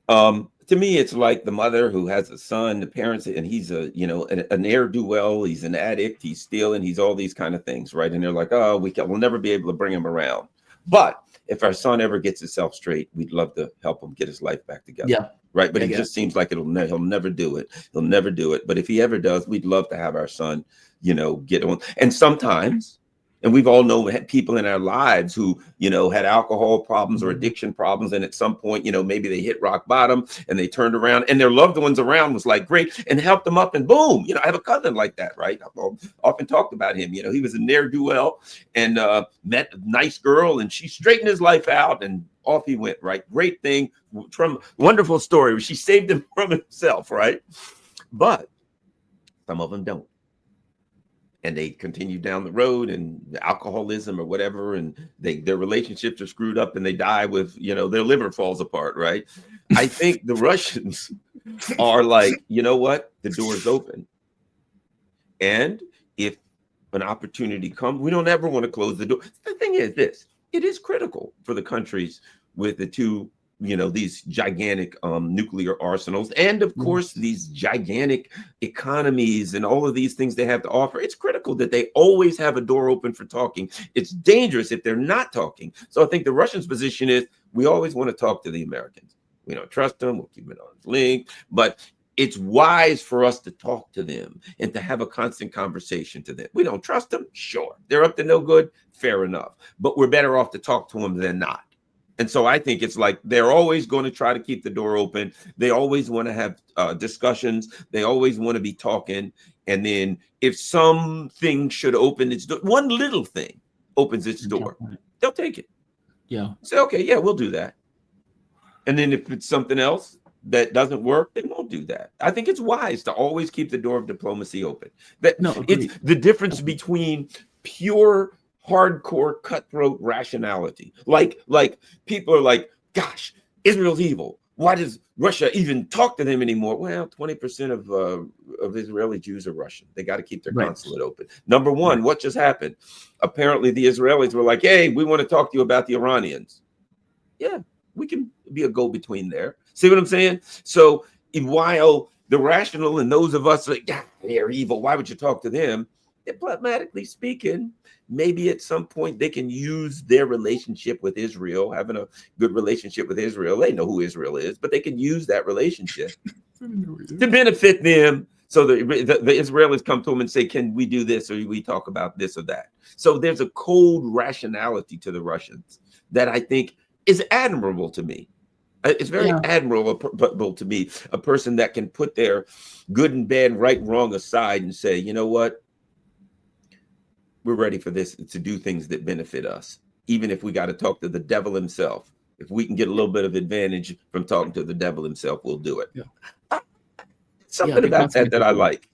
To me, it's like the mother who has a son, the parents, and he's a, an ne'er-do-well. He's an addict. He's stealing. He's all these kind of things, right? And they're like, oh, we'll never be able to bring him around. But if our son ever gets himself straight, we'd love to help him get his life back together. Yeah. Right. But Yeah, it yeah. just seems like he'll never do it. He'll never do it. But if he ever does, we'd love to have our son, get on. And sometimes, and we've all known people in our lives who, had alcohol problems or addiction problems. And at some point, maybe they hit rock bottom and they turned around and their loved ones around was like, great, and helped them up, and boom, I have a cousin like that, right? I've often talked about him. He was a ne'er-do-well and met a nice girl and she straightened his life out and off he went, right? Great thing. Wonderful story. She saved him from himself, right? But some of them don't. And they continue down the road and alcoholism or whatever, and their relationships are screwed up and they die with, their liver falls apart, right? I think the Russians are like, you know what? The door's open. And if an opportunity comes, we don't ever want to close the door. The thing is this, it is critical for the countries with the two, these gigantic nuclear arsenals, and of course these gigantic economies and all of these things they have to offer. It's critical that they always have a door open for talking. It's dangerous if they're not talking. So I think the Russians' position is we always want to talk to the Americans. We don't trust them. We'll keep it on link, but it's wise for us to talk to them and to have a constant conversation to them. We don't trust them. Sure. They're up to no good. Fair enough. But we're better off to talk to them than not. And so I think it's like they're always going to try to keep the door open. They always want to have discussions. They always want to be talking. And then if something should open its door, one little thing opens its door, they'll take it. Yeah. Say, okay, yeah, we'll do that. And then if it's something else that doesn't work, they won't do that. I think it's wise to always keep the door of diplomacy open. It's the difference between pure hardcore cutthroat rationality. Like people are like, gosh, Israel's evil. Why does Russia even talk to them anymore? Well, 20% of Israeli Jews are Russian. They got to keep their consulate open. Number one, what just happened? Apparently the Israelis were like, hey, we want to talk to you about the Iranians. Yeah, we can be a go-between there. See what I'm saying? So while the rational and those of us are like, yeah, they're evil, why would you talk to them? Diplomatically speaking, maybe at some point they can use their relationship with Israel, having a good relationship with Israel. They know who Israel is, but they can use that relationship to benefit them. So the Israelis come to them and say, can we do this? Or we talk about this or that. So there's a cold rationality to the Russians that I think is admirable to me. It's very admirable to me, a person that can put their good and bad, right, wrong aside and say, you know what? We're ready for this to do things that benefit us, even if we got to talk to the devil himself. If we can get a little bit of advantage from talking to the devil himself, we'll do it. Yeah. Something about that I like.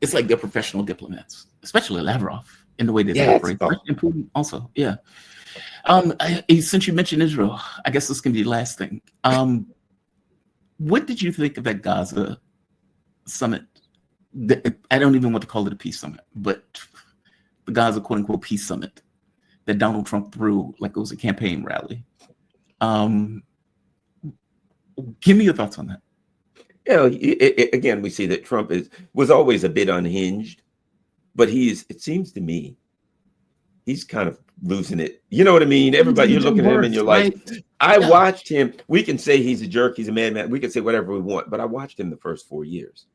It's like they're professional diplomats, especially Lavrov, in the way that they operate. And Putin also, since you mentioned Israel, I guess this can be the last thing. What did you think of that Gaza summit? I don't even want to call it a peace summit, but the Gaza quote unquote peace summit that Donald Trump threw like it was a campaign rally. Give me your thoughts on that. Again, we see that Trump was always a bit unhinged, but it seems to me, he's kind of losing it. You know what I mean? Everybody, you're looking at him and you're like, I watched him. We can say he's a jerk, he's a madman. We can say whatever we want, but I watched him the first 4 years.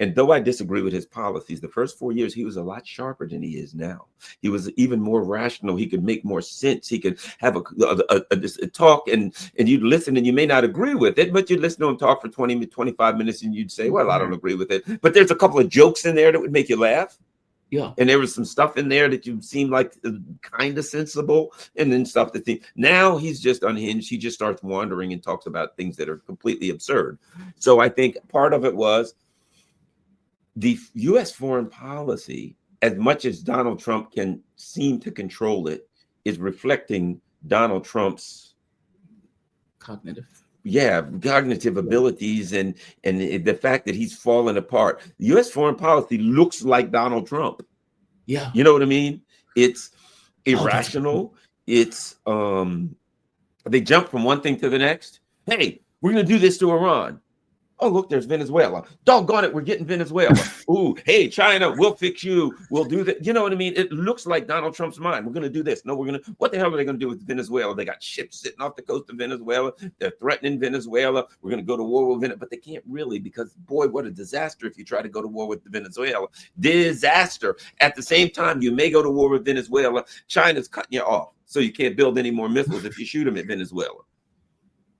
And though I disagree with his policies, the first 4 years, he was a lot sharper than he is now. He was even more rational. He could make more sense. He could have a talk and you'd listen and you may not agree with it, but you'd listen to him talk for 20, 25 minutes and you'd say, well, I don't agree with it. But there's a couple of jokes in there that would make you laugh. Yeah. And there was some stuff in there that you seemed like kind of sensible. And then stuff that now he's just unhinged. He just starts wandering and talks about things that are completely absurd. So I think part of it was the U.S. foreign policy, as much as Donald Trump can seem to control it, is reflecting Donald Trump's cognitive abilities and the fact that he's fallen apart. The U.S. foreign policy looks like Donald Trump. Yeah. You know what I mean? It's irrational. It's they jump from one thing to the next. Hey, We're going to do this to Iran. Oh, look, there's Venezuela. Doggone it, we're getting Venezuela. Ooh, hey, China, we'll fix you. We'll do that. You know what I mean? It looks like Donald Trump's mind. We're going to do this. No, what the hell are they going to do with Venezuela? They got ships sitting off the coast of Venezuela. They're threatening Venezuela. We're going to go to war with Venezuela. But they can't really, because, boy, what a disaster if you try to go to war with Venezuela. Disaster. At the same time, you may go to war with Venezuela. China's cutting you off. So you can't build any more missiles if you shoot them at Venezuela.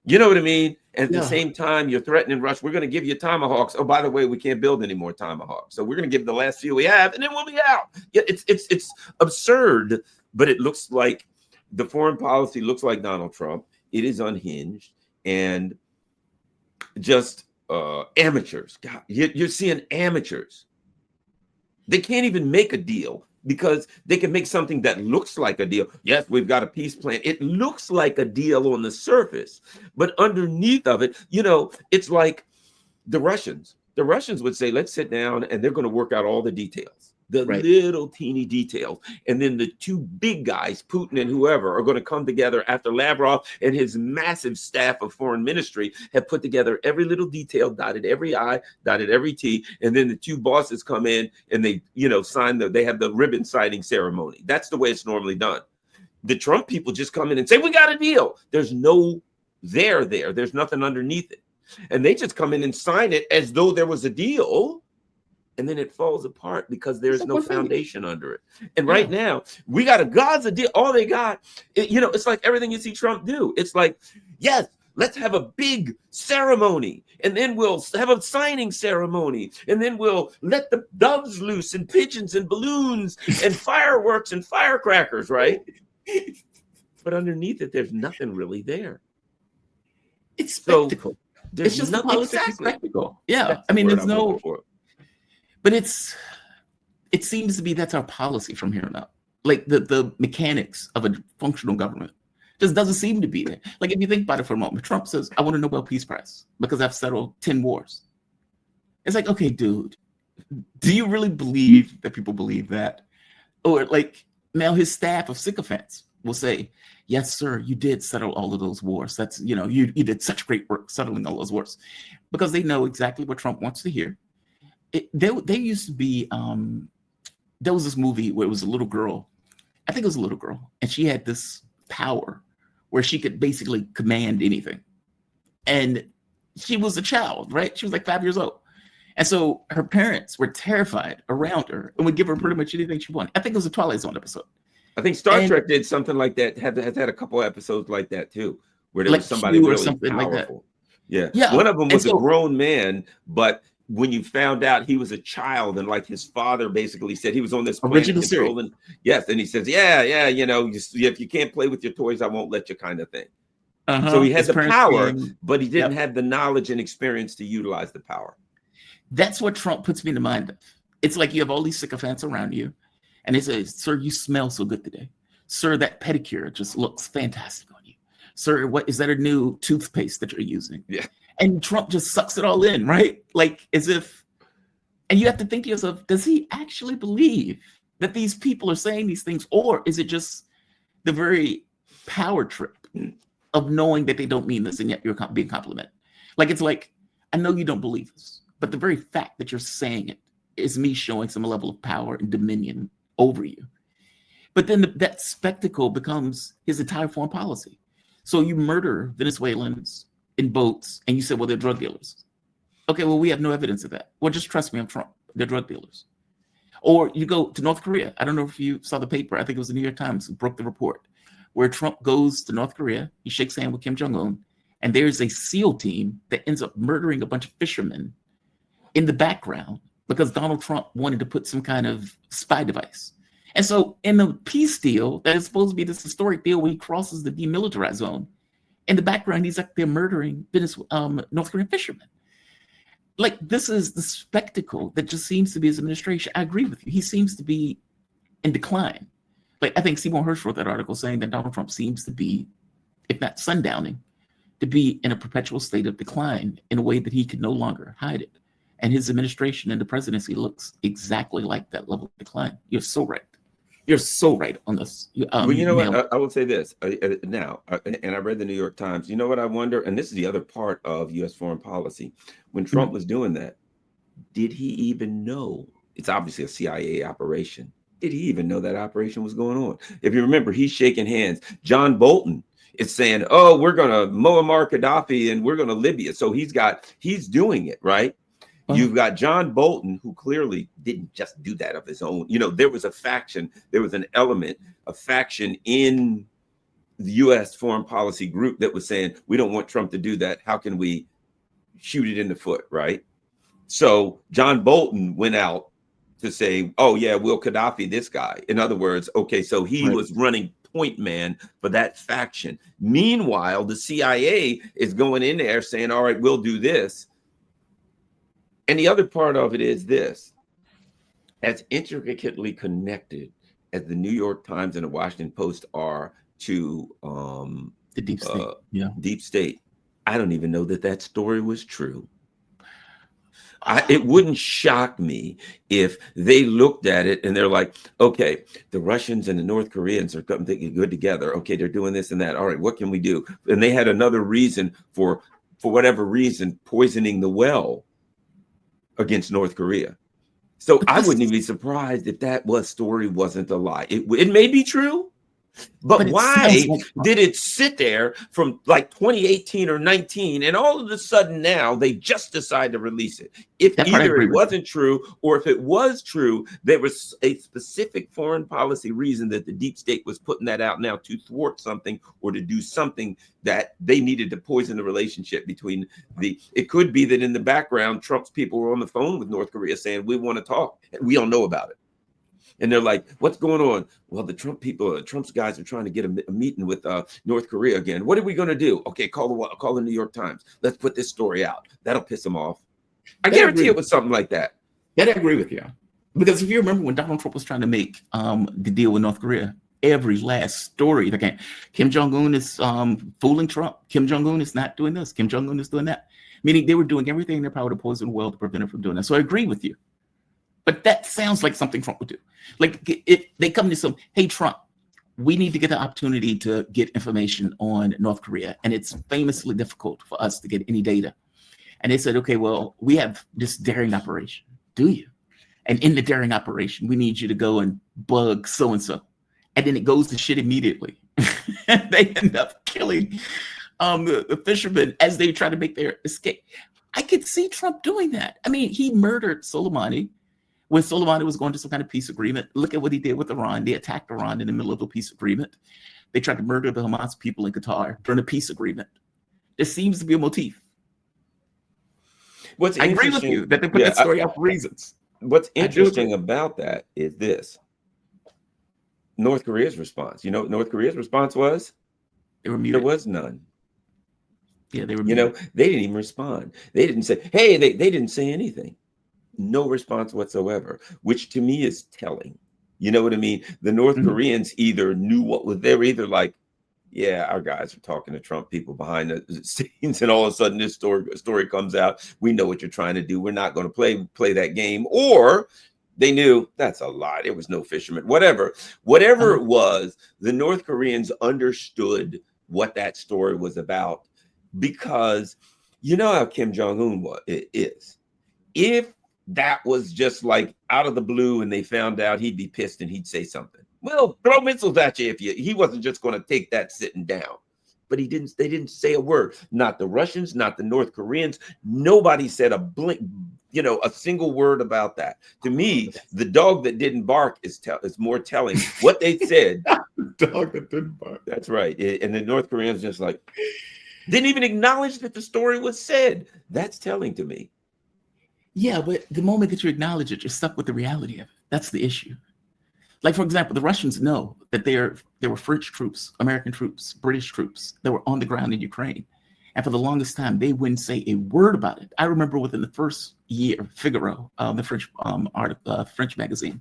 You know what I mean? At the same time, you're threatening Russia. We're going to give you Tomahawks. Oh, by the way, we can't build any more Tomahawks. So we're going to give the last few we have, and then we'll be out. Yeah, it's absurd, but it looks like the foreign policy looks like Donald Trump. It is unhinged and just amateurs. God, you're seeing amateurs. They can't even make a deal, because they can make something that looks like a deal. Yes, we've got a peace plan. It looks like a deal on the surface, but underneath of it, it's like the Russians. The Russians would say, let's sit down, and they're going to work out all the details, the little teeny details. And then the two big guys, Putin and whoever, are going to come together after Lavrov and his massive staff of foreign ministry have put together every little detail, dotted every I, dotted every T. And then the two bosses come in and they, they have the ribbon signing ceremony. That's the way it's normally done. The Trump people just come in and say, we got a deal. There's no there. There's nothing underneath it. And they just come in and sign it as though there was a deal. And then it falls apart because there's no foundation under it. And right now, we got a Gaza deal. All they got, it's like everything you see Trump do. It's like, yes, let's have a big ceremony. And then we'll have a signing ceremony. And then we'll let the doves loose and pigeons and balloons and fireworks and firecrackers, right? But underneath it, there's nothing really there. It's spectacle. There's it's just nothing, a politics spectacle. Yeah. I mean, there's no... But it seems to be that's our policy from here on out. Like the mechanics of a functional government just doesn't seem to be there. Like if you think about it for a moment, Trump says, I want a Nobel Peace Prize because I've settled 10 wars. It's like, okay, dude, do you really believe that people believe that? Or like now his staff of sycophants will say, yes, sir, you did settle all of those wars. That's, you did such great work settling all those wars, because they know exactly what Trump wants to hear. They used to be, there was this movie where it was a little girl, I think it was a little girl, and she had this power where she could basically command anything. And she was a child, right? She was like 5 years old. And so her parents were terrified around her and would give her pretty much anything she wanted. I think it was a Twilight Zone episode. I think Star Trek did something like that, has had a couple episodes like that too, where there was somebody really powerful. Like that. Yeah. One of them was a grown man, but when you found out he was a child, and like his father basically said he was on this original series. Yes, and he says, yeah, if you can't play with your toys, I won't let you, kind of thing. So he had the power, but he didn't have the knowledge and experience to utilize the power. That's what Trump puts me in mind of. It's like you have all these sycophants around you, and they say, sir, you smell so good today. Sir, that pedicure just looks fantastic on you. Sir, what is that, a new toothpaste that you're using? Yeah. And Trump just sucks it all in, right? Like as if, and you have to think to yourself, does he actually believe that these people are saying these things? Or is it just the very power trip of knowing that they don't mean this and yet you're being complimented? Like, it's like, I know you don't believe this, but the very fact that you're saying it is me showing some level of power and dominion over you. But then that spectacle becomes his entire foreign policy. So you murder Venezuelans in boats, and you said, well, they're drug dealers. Okay, well, we have no evidence of that. Well, just trust me, I'm Trump. They're drug dealers. Or you go to North Korea. I don't know if you saw the paper. I think it was the New York Times who broke the report, where Trump goes to North Korea. He shakes hands with Kim Jong-un, and there's a SEAL team that ends up murdering a bunch of fishermen in the background because Donald Trump wanted to put some kind of spy device. And so in the peace deal, that is supposed to be this historic deal where he crosses the demilitarized zone, in the background, he's like, they're murdering North Korean fishermen. Like, this is the spectacle that just seems to be his administration. I agree with you. He seems to be in decline. Like, I think Seymour Hersh wrote that article saying that Donald Trump seems to be, if not sundowning, to be in a perpetual state of decline in a way that he can no longer hide it. And his administration and the presidency looks exactly like that level of decline. You're so right. You're so right on this. Well, you know Nailed it. what? I will say this now, and I read the New York Times. You know what I wonder? And this is the other part of U.S. foreign policy. When Trump was doing that, did he even know? It's obviously a CIA operation. Did he even know that operation was going on? If you remember, he's shaking hands. John Bolton is saying, "Oh, we're going to Muammar Gaddafi and we're going to Libya." So he's doing it, right? You've got John Bolton, who clearly didn't just do that of his own. You know, there was a faction, there was an element, a faction in the U.S. foreign policy group that was saying, we don't want Trump to do that. How can we shoot it in the foot, right? So John Bolton went out to say, oh, yeah, we'll Gaddafi this guy. In other words, okay, so he was running point man for that faction. Meanwhile, the CIA is going in there saying, all right, we'll do this. And the other part of it is this: as intricately connected as the New York Times and the Washington Post are to the deep state, deep state, I don't even know that story was true. It wouldn't shock me if they looked at it and they're like, okay, the Russians and the North Koreans are thinking good together. Okay, they're doing this and that. All right, what can we do? And they had another reason for whatever reason, poisoning the well against North Korea. So I wouldn't even be surprised if that story wasn't a lie. It may be true, but why did it sit there from like 2018 or 19 and all of a sudden now they just decide to release it? If either it wasn't true or if it was true, there was a specific foreign policy reason that the deep state was putting that out now to thwart something or to do something that they needed to poison the relationship between it could be that in the background, Trump's people were on the phone with North Korea saying, we want to talk, and we don't know about it. And they're like, what's going on? Well, the Trump's guys are trying to get a meeting with North Korea again. What are we going to do? Okay, call the New York Times. Let's put this story out. That'll piss them off. I guarantee it was something like that. I agree with you. Because if you remember when Donald Trump was trying to make the deal with North Korea, every last story again, Kim Jong-un is fooling Trump. Kim Jong-un is not doing this. Kim Jong-un is doing that. Meaning they were doing everything in their power to poison the well to prevent him from doing that. So I agree with you. But that sounds like something Trump would do. Like if they come to some, hey, Trump, we need to get the opportunity to get information on North Korea. And it's famously difficult for us to get any data. And they said, okay, well, we have this daring operation. Do you? And in the daring operation, we need you to go and bug so-and-so. And then it goes to shit immediately. And they end up killing the fishermen as they try to make their escape. I could see Trump doing that. I mean, he murdered Soleimani. When Soleimani was going to some kind of peace agreement, look at what he did with Iran. They attacked Iran in the middle of a peace agreement. They tried to murder the Hamas people in Qatar during a peace agreement. There seems to be a motif. I agree with you that they put that story out for reasons. What's interesting about that is this. North Korea's response. You know what North Korea's response was? They were muted. There was none. Yeah, they were muted. They didn't even respond. They didn't say, hey, they didn't say anything. No response whatsoever, which to me is telling. You know what I mean? The North Koreans either knew they were either like, yeah, our guys are talking to Trump people behind the scenes, and all of a sudden this story comes out. We know what you're trying to do. We're not going to play that game. Or they knew that's a lie. There was no fisherman. Whatever it was, the North Koreans understood what that story was about, because you know how Kim Jong-un is. If that was just like out of the blue and they found out, he'd be pissed and he'd say something. Well, throw missiles at you he wasn't just going to take that sitting down. But they didn't say a word. Not the Russians, not the North Koreans. Nobody said a single word about that. To me, the dog that didn't bark is more telling. What they said. The dog that didn't bark. That's right. And the North Koreans just like didn't even acknowledge that the story was said. That's telling to me. Yeah, but the moment that you acknowledge it, you're stuck with the reality of it. That's the issue. Like, for example, the Russians know that there were French troops, American troops, British troops that were on the ground in Ukraine. And for the longest time, they wouldn't say a word about it. I remember within the first year, Figaro, the French French magazine,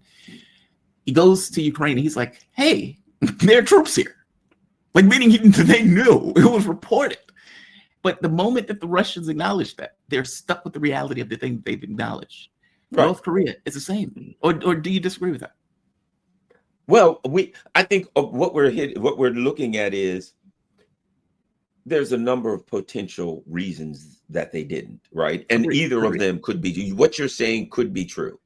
he goes to Ukraine and he's like, hey, there are troops here. Like, meaning they knew. It was reported. But the moment that the Russians acknowledge that, they're stuck with the reality of the thing they've acknowledged. Right. North Korea is the same. Or do you disagree with that? Well, I think what we're looking at is there's a number of potential reasons that they didn't, right? And Agreed. either of Agreed. them could be, what you're saying could be true.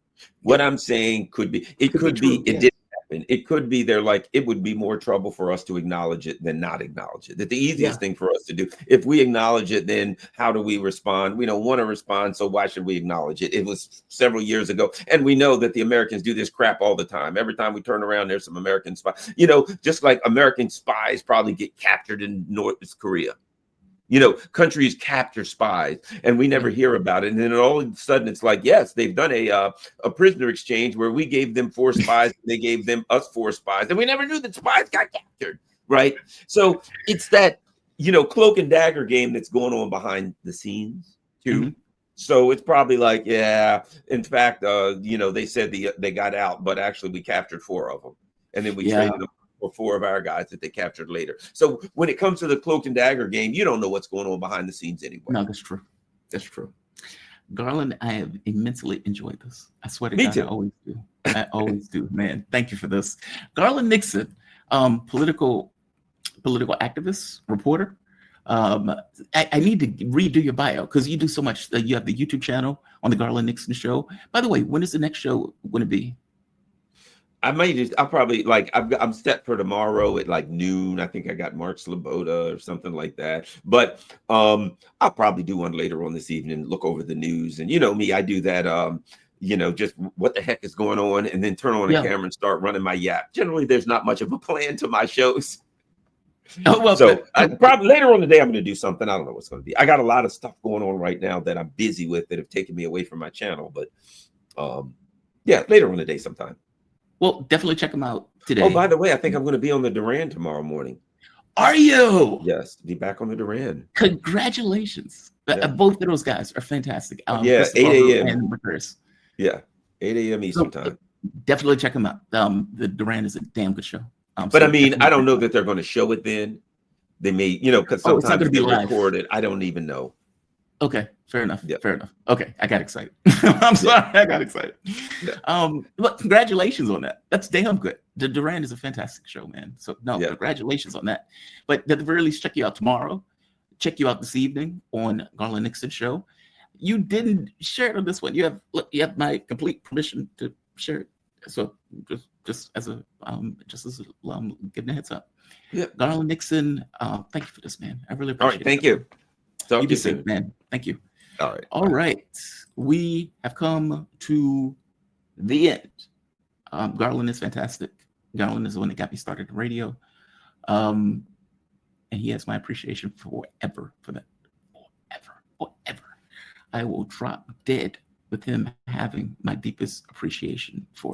What Yeah. I'm saying could be, it Could be could be, true, it yeah. didn't happen. It could be they're like, it would be more trouble for us to acknowledge it than not acknowledge it. That the easiest thing for us to do, if we acknowledge it, then how do we respond? We don't want to respond, so why should we acknowledge it? It was several years ago, and we know that the Americans do this crap all the time. Every time we turn around, there's some American spies. You know, just like American spies probably get captured in North Korea. You know, countries capture spies and we never hear about it. And then all of a sudden it's like, yes, they've done a prisoner exchange where we gave them 4 spies, they gave them us 4 spies, and we never knew that spies got captured, right? So it's that, you know, cloak and dagger game that's going on behind the scenes too. Mhm. So it's probably like, yeah, in fact, you know, they said they got out, but actually we captured 4 of them. And then we traded them for 4 of our guys that they captured later. So when it comes to the cloak and dagger game, you don't know what's going on behind the scenes anyway. No, that's true. That's true. Garland, I have immensely enjoyed this. I swear to Me God, too. I always do. I always do, man. Thank you for this. Garland Nixon, political activist, reporter. I need to redo your bio because you do so much. You have the YouTube channel on the Garland Nixon Show. By the way, when is the next show going to be? I'll probably like, I'm set for tomorrow at like noon. I think I got Mark Sloboda or something like that. But I'll probably do one later on this evening, look over the news. And you know me, I do that, you know, just what the heck is going on, and then turn on a camera and start running my yap. Generally, there's not much of a plan to my shows. Oh, well, so I probably later on today, I'm going to do something. I don't know what's going to be. I got a lot of stuff going on right now that I'm busy with that have taken me away from my channel. But yeah, later on today sometime. Well, definitely check them out today. Oh, by the way, I think I'm going to be on the Duran tomorrow morning. Are you? Yes, be back on the Duran. Congratulations. Both of those guys are fantastic. Yeah, 8 a.m. and Chris. Yeah, 8 a.m. Eastern time. Definitely check them out. The Duran is a damn good show. But I mean, I don't know that they're going to show it then. They may, you know, because sometimes it's not going to be recorded. I don't even know. Okay, fair enough. Yeah. Fair enough. Okay, I got excited. I'm sorry, I got excited. Yeah. But congratulations on that. That's damn good. The Duran is a fantastic show, man. So congratulations on that. But at the very least, check you out tomorrow. Check you out this evening on Garland Nixon Show. You didn't share it on this one. You have my complete permission to share it. So just as a giving a heads up. Yeah. Garland Nixon, thank you for this, man. I really appreciate it. All right, thank you. You be safe, man. Thank you. All right. All right. We have come to the end. Garland is fantastic. Garland is the one that got me started in radio. And he has my appreciation forever for that. Forever. I will drop dead with him having my deepest appreciation for